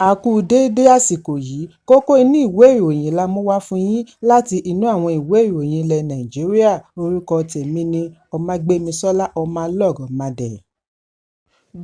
A kú déédé àsìkò yìí, kókó inú ìwé ìròyìn la mú wá fún yín láti inú àwọn ìwé ìròyìn ilẹ̀ Nàìjíríà. Orúkọ tèmi ni Ọmágbémisọ́lá Ọmọlọ́rọ̀mọdẹ̀.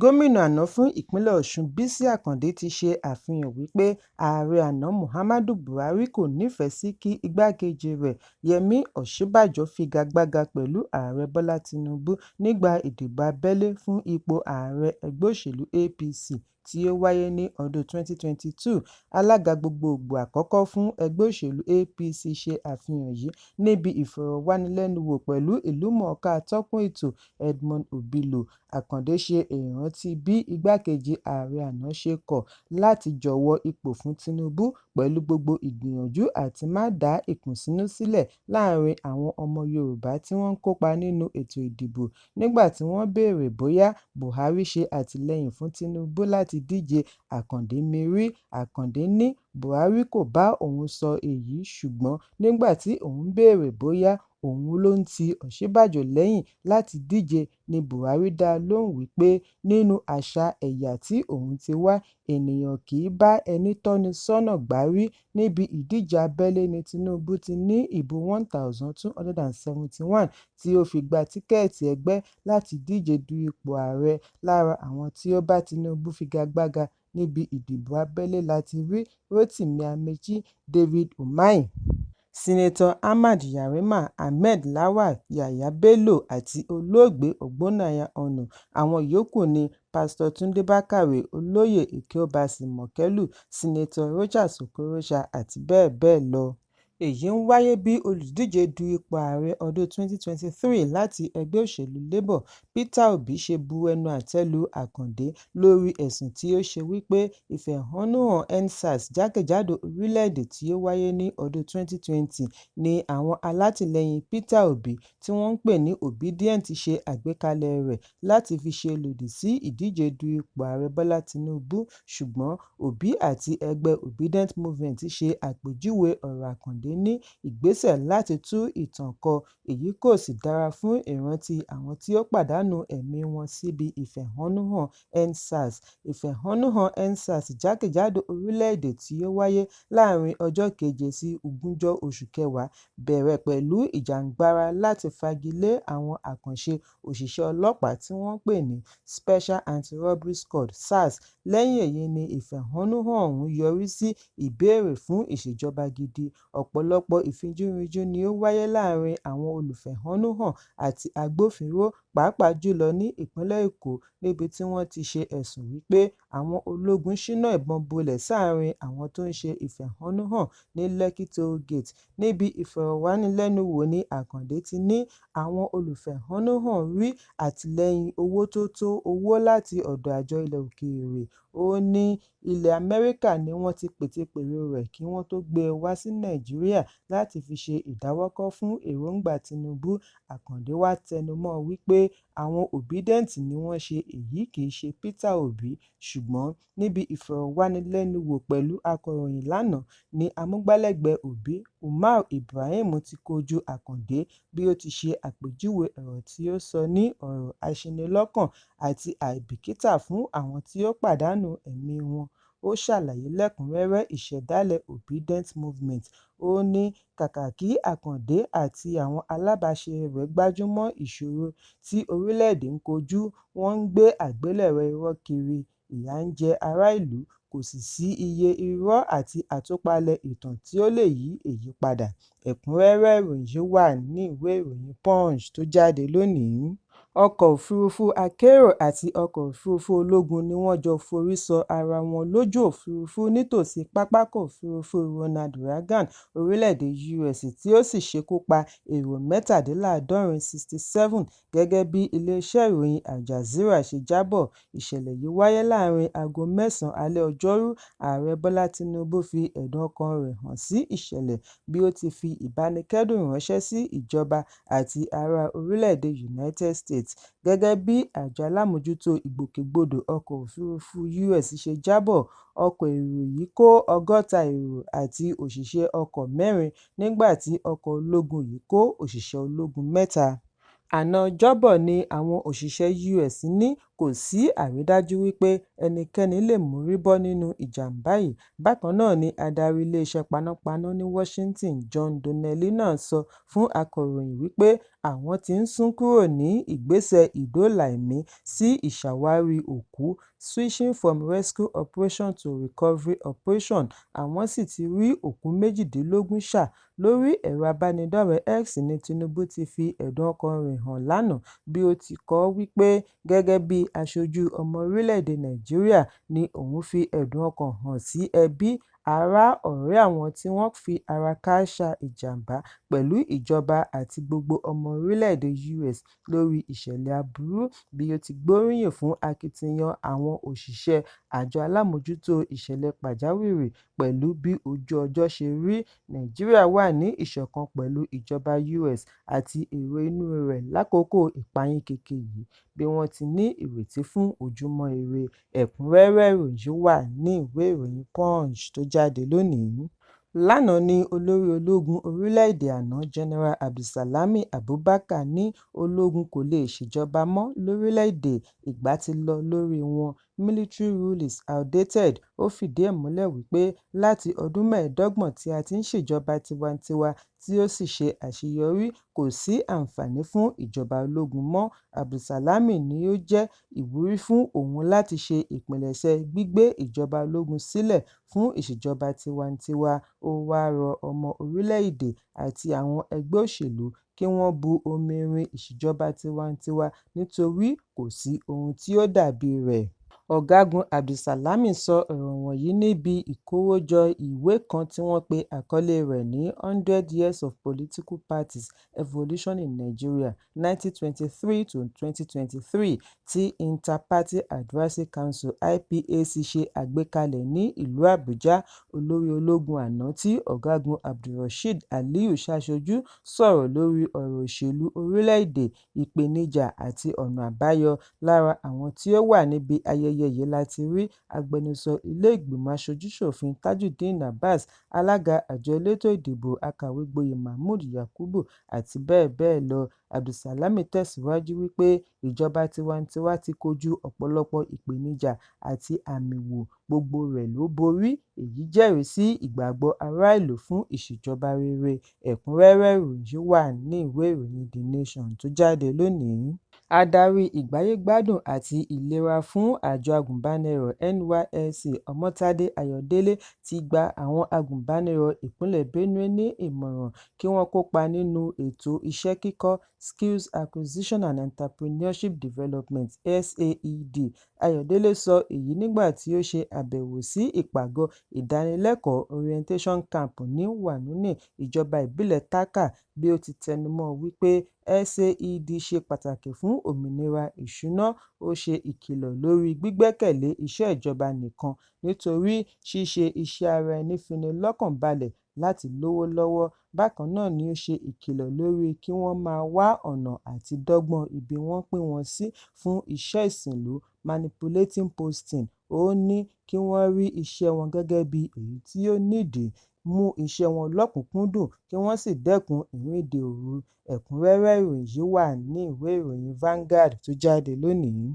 Gómìnà àná fún ìpínlẹ̀ Ọ̀ṣun Bísí Àkàndé ti ṣe àfihàn wípé ààrẹ àná Muhammadu Buhari kò nífẹ̀ẹ́ sí kí igbákejì rẹ̀ Yẹmí Ọ̀ṣínbàjò figagbága pẹ̀lú ààrẹ Bọ́lá Tinubu nígbà ìdìbò abẹ́lé fún ipò ààrẹ ẹgbẹ́ òṣèlú APC tí ó wáyé ní ọdún 2022. Alága gbogboògbò àkọ́kọ́ fún ẹgbẹ́ òṣèlú APC ṣe àfihàn yìí níbi ìfọ̀rọ̀wánilẹ́nuwò pẹ̀lú ìlúmọ̀ọ́ká atọ́kùn ètò Edmond Obilo. Àkàndé ṣe ìrántí bí igbákejì ààrẹ àná ṣe kọ̀ láti jọ̀wọ́ ipò fún Tinubu pẹ̀lú gbogbo ìgbìyànjú àti má dá ìkùnsínú sílẹ̀ láàrin àwọn ọmọ Yorùbá tí wọ́n ń kópa nínú ètò ìdìbò. Nígbà tí wọ́n béèrè bóyá Buhari ṣe àtìlẹ́yìn fún Tinubu láti díje, Àkàndé mérí. Àkàndé ní Buhari kò bá òun sọ èyí, ṣùgbọ́n nígbà tí òun béèrè bóyá òun ló ń ti Ọ̀ṣínbàjò lẹ́yìn láti díje ni Buhari dá lóhùn wípé nínú àṣà ẹ̀yà tí òun ti wá, ènìyàn kì í bá ẹni tọ́ni sọ́nà gbárí. Níbi ìdíje abẹ́lé ni Tinubu ti ní ìbò 1,271 tí ó fi gba tíkẹ́ẹ̀tì ẹgbẹ́ láti díje du ipò ààrẹ. Lára àwọn tí ó bá Tinubu figagbága níbi ìdìbò abẹ́lé láti rí Rotimi Amaechi, David Umahi, Sínátọ̀ Ahmad Yarima, Ahmed Lawal, Yahaya Bello àti olóògbé Ògbónnaya Onu. Àwọn yòókù ni Pásítọ̀ Túndé Bákàrè, Olóyè Ikeobasi Mokelu, Sínátọ̀ Rochas Okorocha àti bẹ́ẹ̀ bẹ́ẹ̀ lọ. Èyí ń wáyé bí olùdíje du ipò ààrẹ ọdún 2023 láti ẹgbẹ́ òṣèlú Labour Peter Obi ṣe bu ẹnu àtẹ́ lu Àkàndé lórí ẹ̀sùn tí ó ṣe wípé ìfẹ̀hónúhàn EndSARS jákèjádò orílẹ̀-èdè tí ó wáyé ní ọdún 2020 ni àwọn alátìlẹyìn Peter Obi tí wọ́n ń pè ní Obidient ṣe àgbékalẹ̀ rẹ̀ láti fi ṣe lòdì sí ìdíje du ipò ààrẹ Bọ́lá Tinubu. Ṣùgbọ́n Obi àti ẹgbẹ́ Obidient Movement ṣe àpèjúwe ọ̀rọ̀ Àkàndé ní ìgbésẹ̀ láti tú ìtàn kọ. Èyí kò sì dára fún ìrántí àwọn tí ó pàdánù ẹ̀mí wọn síbi ìfẹ̀hónúhàn EndSARS. Ìfẹ̀hónúhàn EndSARS jákèjádò orílẹ̀-èdè tí ó wáyé láàrin ọjọ́ 7 sí 20 oṣù kẹwàá bẹ̀rẹ̀ pẹ̀lú ìjàǹgbara láti fagilé àwọn àkànṣe òṣìṣẹ́ ọlọ́pàá tí wọ́n pè ní Special Anti-Robbery Squad (SARS). Lẹ́yìn èyí ni ìfẹ̀hónúhàn ọ̀hún yọrí sí ìbéèrè fún ìṣèjọba gidi. Ọ̀pọ̀lọpọ̀ ìfijúrinjú ni ó wáyé láàrin àwọn olùfẹ̀hónúhàn àti agbófinró, pàápàá jùlọ ní ìpínlẹ̀ Èkó, níbi tí wọ́n ti ṣe ẹ̀sùn wípé àwọn ológun ṣínà ìbọn bolẹ̀ sáàrin àwọn tó ń ṣe ìfẹ̀hónúhàn ní Lekki Toll Gate. Níbi ìfọ̀rọ̀wánilẹ́nuwò ni Àkàndé ti ní àwọn olùfẹ̀hónúhàn rí àtìlẹ́yìn owó tó tó owó láti ọ̀dọ̀ àjọ ilẹ̀ òkèèrè. Ó ní ilẹ̀ Amẹ́ríkà ni wọ́n ti pètepèrò rẹ̀ kí wọ́n tó gbé e wá sí Nàìjíríà láti fi ṣe ìdáwọ́kọ̀ fún èròǹgbà Tinubu. Àkàndé wá tẹnumọ́ wípé àwọn Obidient ni wọ́n ṣe èyí, kì í ṣe Peter Obi. Ṣùgbọ́n níbi ìfọ̀rọ̀wánilẹ́nuwò pẹ̀lú akọ̀ròyìn lánàá ni amúgbálẹ́gbẹ̀ẹ́ Obi, Umar Ibrahim ti kojú Àkàndé bí ó ti ṣe àpèjúwe ọ̀rọ̀ tí ó sọ ní ọ̀rọ̀ aṣinilọ́kàn àti àìbìkítà fún àwọn tí ó pàdánù ẹ̀mí wọn. Ó ṣàlàyé lẹ́kùnrẹ́rẹ́ ìṣẹ̀dálẹ̀ Obidient Movement. Ó ní kàkà kí Àkàndé àti àwọn alábàáṣe rẹ̀ gbájúmọ́ ìṣòro tí orílẹ̀-èdè ń kojú, wọ́n ń gbé àgbélẹ̀rọ irọ́ kiri, ìyà ń jẹ ará ìlú, kò sì sí iye irọ́ àti àtúpalẹ̀ ìtàn tí ó lè yí èyí padà. Ẹ̀kúnrẹ́rẹ́ ìròyìn yìí wà ní ìwé ìròyìn Punch tó jáde lónìí. Ọkọ̀ òfurufú akérò àti ọkọ̀ òfurufú ológun ni wọ́n jọ forí sọ ara wọn lójú òfurufú nítòsí pápákọ̀ òfurufú Ronald Reagan, orílẹ̀-èdè US, tí ó sì ṣekú pa èrò 67, 67, gẹ́gẹ́ bí iléeṣẹ́ ìròyìn Al Jazeera ṣe jábọ̀. Ìṣẹ̀lẹ̀ yìí wáyé láàrin aago 9 alẹ́ Ọjọ́rú. Ààrẹ Bọ́lá Tinubu fi ẹ̀dùn ọkàn rẹ̀ hàn sí ìṣẹ̀lẹ̀, bí ó ti fi ìbánikẹ́dùn ránṣẹ́ sí ìjọba àti ará orílẹ̀-èdè United States. Gẹ́gẹ́ bí àjọ alámòjútó ìgbòkègbodò ọkọ̀ òfurufú US ṣe jábọ̀, ọkọ̀ èrò yìí kó 60 èrò àti òṣìṣẹ́ ọkọ̀ 4, nígbà tí ọkọ̀ ológun yìí kó òṣìṣẹ́ ológun 3. Àná Ọjọ́bọ̀ ni àwọn òṣìṣẹ́ US ní kò sí àrídájú wípé ẹnikẹ́ni lè mórí bọ́ nínú ìjàmbá yìí. Bákan náà ni adarí iléeṣẹ́ panápaná ní Washington, John Donnelly náà sọ fún akọ̀ròyìn wípé àwọn ti ń sún kúrò ní ìgbésẹ̀ ìdóòlà-ẹ̀mí sí ìṣàwárí òkú, switching from rescue operation to recovery operation. Àwọn sì ti rí òkú 18 ṣà. Lórí ẹ̀rọ abánidọ́rẹ̀ẹ́ X ni Tinubu ti fi ẹ̀dùn ọkàn rẹ̀ hàn lánàá bí ó ti kọ wípé gẹ́gẹ́ bí aṣojú ọmọ orílẹ̀-èdè Nàìjíríà ni òun fi ẹ̀dùn ọkàn hàn sí ẹbí, ará, ọ̀rẹ́ àwọn tí wọ́n fi ara kááṣá ìjàmbá pẹ̀lú ìjọba àti gbogbo ọmọ orílẹ̀-èdè US lórí ìṣẹ̀lẹ̀ aburú, bí ó ti gbóríyìn fún akitiyan àwọn òṣìṣẹ́ àjọ alámòójútó ìṣẹ̀lẹ̀ pàjáwìrì pẹ̀lú bí ojú ọjọ́ ṣe rí. Nàìjíríà wà ní ìṣọ̀kan pẹ̀lú ìjọba US àti èrò inú rẹ̀ lákòókò ìpayínkeke yìí, bí wọ́n ti ní ìrètí fún ojúmọ́ ire. Ẹ̀kúnrẹ́rẹ́ ìròyìn wà ní ìwé ìròyìn Punch tó jáde lónìí. Lánàá ni olórí ológun orílẹ̀-èdè àná General Abdulsalami Abubakar ní ológun kò lè ṣèjọba mọ́ lórílẹ̀-èdè, ìgbà ti lọ lórí wọn, military rule is outdated. Ó fìdí ẹ̀ múlẹ̀ wípé láti ọdún 25 tí a ti ń ṣèjọba tiwantiwa tí ó sì ṣe àṣeyọrí, kò sí àǹfààní fún ìjọba ológun mọ́. Abdulsalami ni ó jẹ́ ìwúrí fún òun láti ṣe ìpilẹ̀ṣẹ̀ gbígbé ìjọba ológun sílẹ̀ fún ìṣèjọba tiwantiwa. Ó wáá rọ ọmọ orílẹ̀-èdè àti àwọn ẹgbẹ́ òṣèlú kí wọ́n bu omi rin ìṣèjọba tiwantiwa nítorí kò sí ohun tí ó dàbí rẹ̀. Ọ̀gágun Abdulsalami sọ ọ̀rọ̀ wọ̀nyí níbi ìkówójọ ìwé kan tí wọ́n pe àkọlé rẹ̀ ní 100 Years of Political Parties: Evolution in Nigeria, 1923 to 2023, tí Inter-Party Advisory Council (IPAC) ṣe àgbékalẹ̀ ní ìlú Àbújá. Olórí ológun àná tí Ọ̀gágun Abdulrasheed Aliyu ṣaṣojú sọ̀rọ̀ lórí ọ̀rọ̀ òṣèlú orílẹ̀-èdè, ìpèníjà àti ọ̀nà àbáyọ. Lára àwọn tí ó wà níbi ayẹyẹ yìí láti rí agbẹnusọ ilé ìgbìmọ̀ aṣojú-ṣòfin Tajudeen Abbas, alága àjọ elétò ìdìbò akàwé-gboyè Mahmood Yakubu àti bẹ́ẹ̀ bẹ́ẹ̀ lọ. Abdulsalami tẹ̀síwájú wípé ìjọba tiwantiwa ti kojú ọ̀pọ̀lọpọ̀ ìpèníjà àti àmì wò, gbogbo rẹ̀ ló borí. Èyí jẹ́rìí sí ìgbàgbọ́ ará ìlú fún ìṣèjọba rere. Ẹ̀kúnrẹ́rẹ́ ìròyìn wà ní ìwé ìròyìn The Nation tó jáde lónìí. Adarí ìgbáyé-gbádùn àti ìlera fún àjọ agùnbánirọ̀ NYSC Ọmọ́tádé Ayọ̀délé ti gba àwọn agùnbánirọ̀ ìpínlẹ̀ Benue ní ìmọ̀ràn kí wọ́n kópa nínú ètò iṣẹ́ kíkọ́ Skills Acquisition and Entrepreneurship Development (SAED). Ayọ̀délé sọ èyí nígbà tí ó ṣe àbẹ̀wò sí ìpàgọ́ ìdánilẹ́kọ̀ọ́ Orientation Camp ní Wànúnì, ìjọba ìbílẹ̀ Tákà, bí ó ti tẹnumọ́ wípé SAED ṣe pàtàkì fún òmìnira ìṣúná. Ó ṣe ìkìlọ̀ lórí gbígbẹ́kẹ̀lé iṣẹ́ ìjọba nìkan nítorí ṣíṣe iṣẹ́ ara ẹni fini lọ́kàn balẹ̀ láti lówó lọ́wọ́. Bákan náà ni ó ṣe ìkìlọ̀ lórí kí wọ́n máa wá ọ̀nà àti dọ́gbọ́n ibi wọ́n pín wọn sí fún iṣẹ́ ìsìnlú (manipulating posting). Ó ní kí wọ́n rí iṣẹ́ wọn gẹ́gẹ́ bí èyí tí ó nídìí, mú iṣẹ́ wọn lọ́kùnkúndùn kí wọ́n sì dẹ́kun ìrìnde òru. Ẹ̀kúnrẹ́rẹ́ ìròyìn wà ní ìwé ìròyìn Vanguard tó jáde lónìí.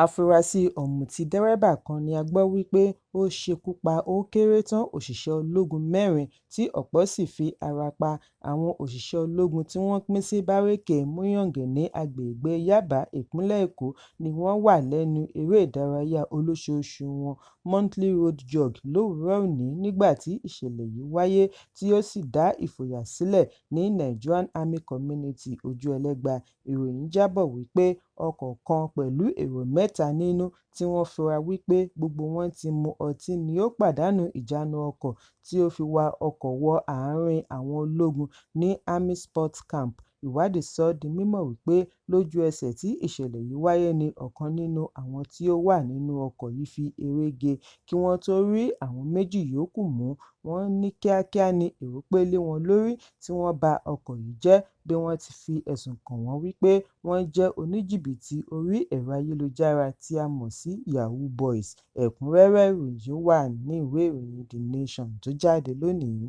Afurasí ọ̀mùtí dẹ́rẹ́bà kan ni a gbọ́ wípé ó ṣekú pa ó kéré tán òṣìṣẹ́ ológun 4 tí ọ̀pọ̀ sì fi ara pa. Àwọn òṣìṣẹ́ ológun tí wọ́n pín sí bárékè Muyonge ní agbègbè Yaba, ìpínlẹ̀ Èkó ni wọ́n wà lẹ́nu eré ìdárayá olóṣooṣù wọn Monthly Road Jog lówùúrọ̀ òní nígbà tí ìṣẹ̀lẹ̀ yìí wáyé, tí ó sì dá ìfòyà sílẹ̀ ní Nigerian Army Community Ojú-Ẹlẹ́gba. Ìròyìn jábọ̀ wípé ọkọ̀ kan pẹ̀lú èrò 3 nínú tí wọ́n fura wípé gbogbo wọn ti mu ọtí ni ó pàdánù ìjánu ọkọ̀ tí ó fi wa ọkọ̀ wọ àárín àwọn ológun ní Army Sports Camp. Ìwádìí sọ di mímọ̀ wípé lójú ẹsẹ̀ tí ìṣẹ̀lẹ̀ yìí wáyé ni ọ̀kan nínú àwọn tí ó wà nínú ọkọ̀ yìí fi eré gé kí wọ́n tó rí àwọn 2 yòókù mú. Wọ́n ní kíákíá ni èrò pé lé wọn lórí tí wọ́n ba ọkọ̀ yìí jẹ́, bí wọ́n ti fi ẹ̀sùn kàn wọ́n wípé wọ́n jẹ́ oníjìbìtì orí ẹ̀rọ ayélujára tí a mọ̀ sí Yahoo Boys. Ẹ̀kúnrẹ́rẹ́ ìròyìn wà ní ìwé ìròyìn The Nation tó jáde lónìí.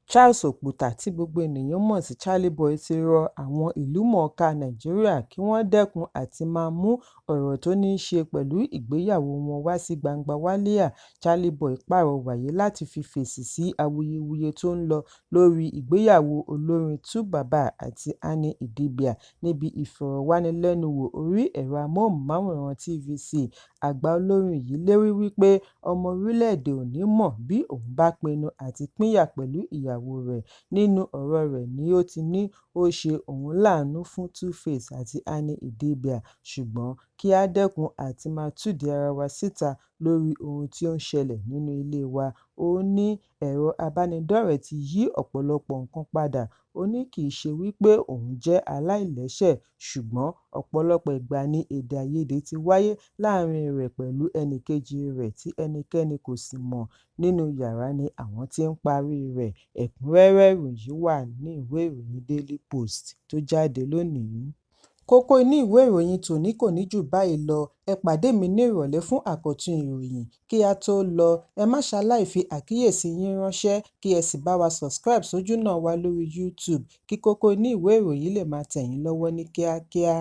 Charles Òkúta, tí gbogbo ènìyàn mọ̀ sí Charlie Boy, ti rọ àwọn ìlúmọ̀ọ́ká Nàìjíríà kí wọ́n dẹ́kun àti máa mú ọ̀rọ̀ tó ní í ṣe pẹ̀lú ìgbéyàwó wọn wá sí gbangba wálíà. Charlie Boy pàrọwà yìí láti fi fèsì sí awuyewuye tó ń lọ lórí ìgbéyàwó olórin 2Baba àti Annie Idibia níbi ìfọ̀rọ̀wánilẹ́nuwò orí ẹ̀rọ amóhùnmáwòrán TVC. Àgbà olórin yìí lérí wípé ọmọ orílẹ̀-èdè ò ní mọ̀ bí òun bá pinnu àti pínyà pẹ̀lú ìyàwó rẹ̀. Nínú ọ̀rọ̀ rẹ̀ ni ó ti ní ó ṣe òun láàánú fún Two-Face àti Annie Idibia, ṣùgbọ́n kí á dẹ́kun àti máa túdìí ara wa síta lórí ohun tí ó ń ṣẹlẹ̀ nínú ilé wa. Ó ní ẹ̀rọ abánidọ́rẹ̀ẹ́ ti yí ọ̀pọ̀lọpọ̀ nǹkan padà. Ó ní kì í ṣe wípé òun jẹ́ aláìlẹ́ṣẹ̀, ṣùgbọ́n ọ̀pọ̀lọpọ̀ ìgbà ni èdè-àìyedè ti wáyé láàrin rẹ̀ pẹ̀lú ẹnìkejì rẹ̀ tí ẹnikẹ́ni kò sì mọ̀. Nínú yàrá ni àwọn tí ń parí rẹ̀. Ẹ̀kúnrẹ́rẹ́ ìròyìn wà ní ìwé ìròyìn Daily Post tó jáde lónìí. Kókó inú ìwé ìròyìn tòní kò ní jù báyìí lọ. Ẹ pàdé mi ní ìrọ̀lẹ́ fún àkọ́tún ìròyìn. Kí a tó lọ, ẹ má ṣaláì fi àkíyèsí yín ránṣẹ́ kí ẹ sì bá wa subscribe sójúnà wa lórí YouTube kí kókó inú ìwé ìròyìn lè máa tẹ̀ yín lọ́wọ́ ní kíákíá.